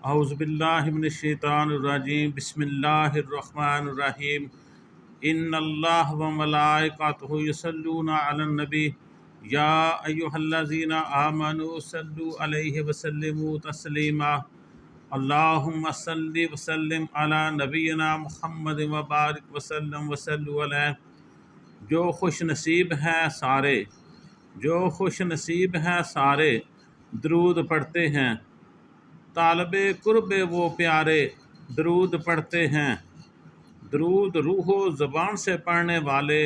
اعوذ باللہ من الشیطان الرجیم بسم اللہ الرحمن الرحیم ان اللہ و ملائکتہ یصلون علی النبی یا ایھا الذین آمنوا صلوا علیہ وسلموا تسلیما اللہم صل وسلم علی نبینا محمد وبارک وسلم وصلوا علیہ۔ جو خوش نصیب ہیں سارے درود پڑھتے ہیں، طالب قرب وہ پیارے درود پڑھتے ہیں۔ درود روح و زبان سے پڑھنے والے،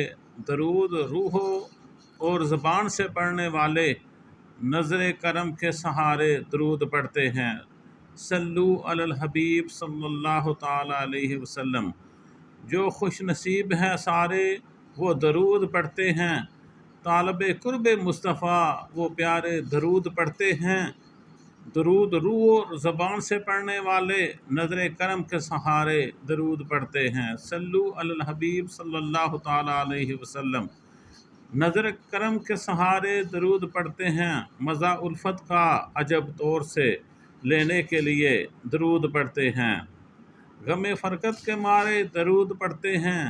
درود روح اور زبان سے پڑھنے والے نظر کرم کے سہارے درود پڑھتے ہیں۔ صلو علی الحبیب صلی اللہ تعالی علیہ وسلم۔ جو خوش نصیب ہیں سارے وہ درود پڑھتے ہیں، طالب قرب مصطفیٰ وہ پیارے درود پڑھتے ہیں۔ درود روح اور زبان سے پڑھنے والے نظر کرم کے سہارے درود پڑھتے ہیں۔ صلو علی الحبیب صلی اللہ تعالی علیہ وسلم۔ نظر کرم کے سہارے درود پڑھتے ہیں، مزہ الفت کا عجب طور سے لینے کے لیے درود پڑھتے ہیں۔ غم فرقت کے مارے درود پڑھتے ہیں،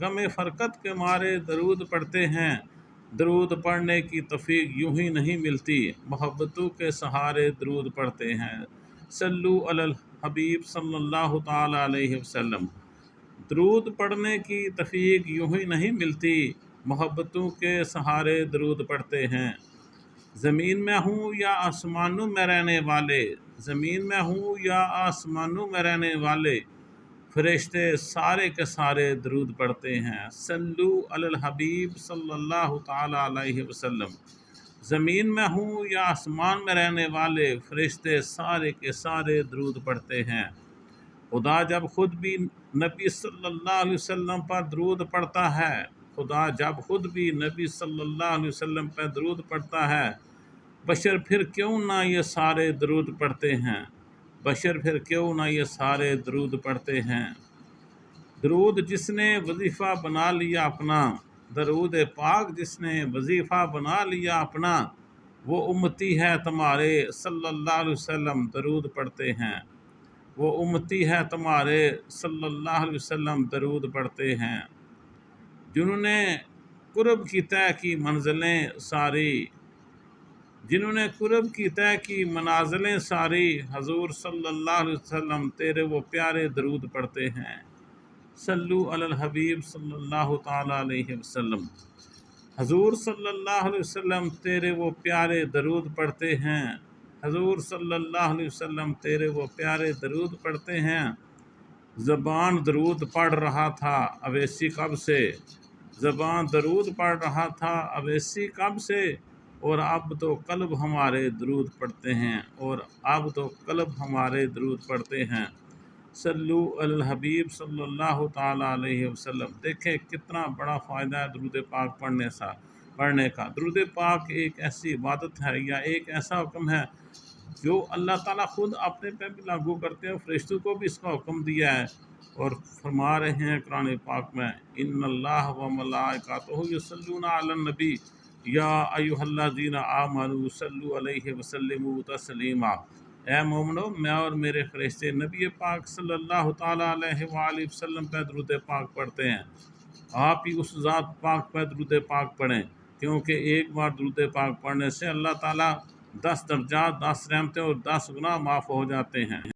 غم فرقت کے مارے درود پڑھتے ہیں۔ درود پڑھنے کی توفیق یوں ہی نہیں ملتی، محبتوں کے سہارے درود پڑھتے ہیں۔ صلو علی الحبیب صلی اللہ تعالی علیہ وسلم۔ درود پڑھنے کی توفیق یوں ہی نہیں ملتی، محبتوں کے سہارے درود پڑھتے ہیں۔ زمین میں ہوں یا آسمانوں میں رہنے والے، زمین میں ہوں یا آسمانوں میں رہنے والے فرشتے سارے کے سارے درود پڑھتے ہیں۔ صلو علی الحبیب صلی اللہ تعالی علیہ وسلم۔ زمین میں ہوں یا آسمان میں رہنے والے فرشتے سارے کے سارے درود پڑھتے ہیں۔ خدا جب خود بھی نبی صلی اللہ علیہ وسلم پر درود پڑھتا ہے، خدا جب خود بھی نبی صلی اللہ علیہ وسلم پر درود پڑھتا ہے، بشر پھر کیوں نہ یہ سارے درود پڑھتے ہیں، بشر پھر کیوں نہ یہ سارے درود پڑھتے ہیں۔ درود جس نے وظیفہ بنا لیا اپنا، درود پاک جس نے وظیفہ بنا لیا اپنا، وہ امتی ہے تمہارے صلی اللہ علیہ وسلم درود پڑھتے ہیں، وہ امتی ہے تمہارے صلی اللہ علیہ وسلم درود پڑھتے ہیں۔ جنہوں نے قرب کی طے کی منزلیں ساری، جنہوں نے قرب کی طے کی منازلیں ساری، حضور صلی اللہ علیہ وسلم تیرے وہ پیارے درود پڑھتے ہیں۔ صلو علی الحبیب صلی اللہ تعالی علیہ وسلم۔ حضور صلی اللہ علیہ وسلم تیرے وہ پیارے درود پڑھتے ہیں، حضور صلی اللہ علیہ وسلم تیرے وہ پیارے درود پڑھتے ہیں۔ زبان درود پڑھ رہا تھا اویسی کب سے، زبان درود پڑھ رہا تھا اویسی کب سے، اور اب تو قلب ہمارے درود پڑھتے ہیں، اور اب تو قلب ہمارے درود پڑھتے ہیں۔ صلو علی الحبیب صلی اللہ تعالی علیہ وسلم۔ دیکھیں کتنا بڑا فائدہ ہے درود پاک پڑھنے کا۔ درود پاک ایک ایسی عبادت ہے یا ایک ایسا حکم ہے جو اللہ تعالیٰ خود اپنے پہ بھی لاگو کرتے ہیں، فرشتوں کو بھی اس کا حکم دیا ہے، اور فرما رہے ہیں قرآن پاک میں ان اللہ و ملائکتہ یصلون علی النبی یا ایھا الذین آمنوا صلوا علیہ وسلموا تسلیما۔ اے مومنو، میں اور میرے فرشتے نبی پاک صلی اللہ تعالیٰ علیہ وآلہ وسلم پہ درود پاک پڑھتے ہیں۔ آپ ہی اس ذات پاک پہ درود پاک پڑھیں، کیونکہ ایک بار درود پاک پڑھنے سے اللہ تعالیٰ 10 درجات، 10 رحمتیں اور 10 گناہ معاف ہو جاتے ہیں۔